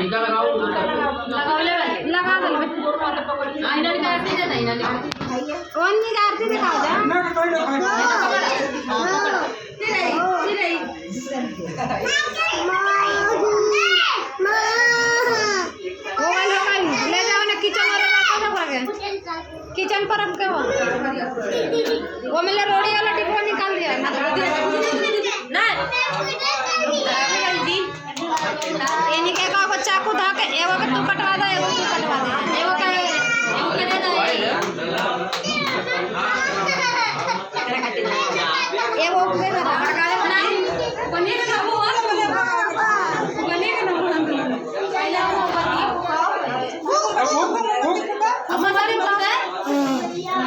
टीका लगाओ लगा दो आईना की आरती दे आईना की ओन्नी की आरती दिखाओ जा ले जाओ ना किचन और किचन पर रख के वो मैंने रोड़ी वाला टिप्पो निकाल दिया ना ये निके का को चाकू धा के एगो के तू कटवा दे एगो तू कटवा दे एगो के दे एगो के दे बड़का दे पनीर का वो पनीर का नाम पहला वो अब सारी बात है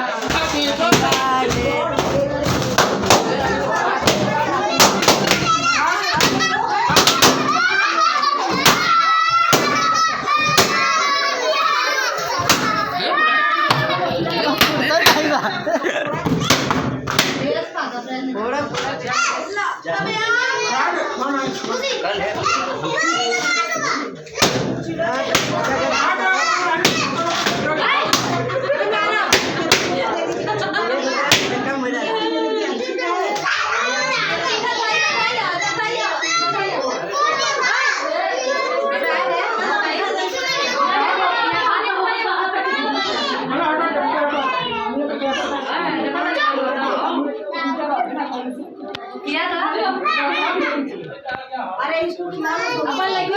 अरे इसको खिला अपन लगी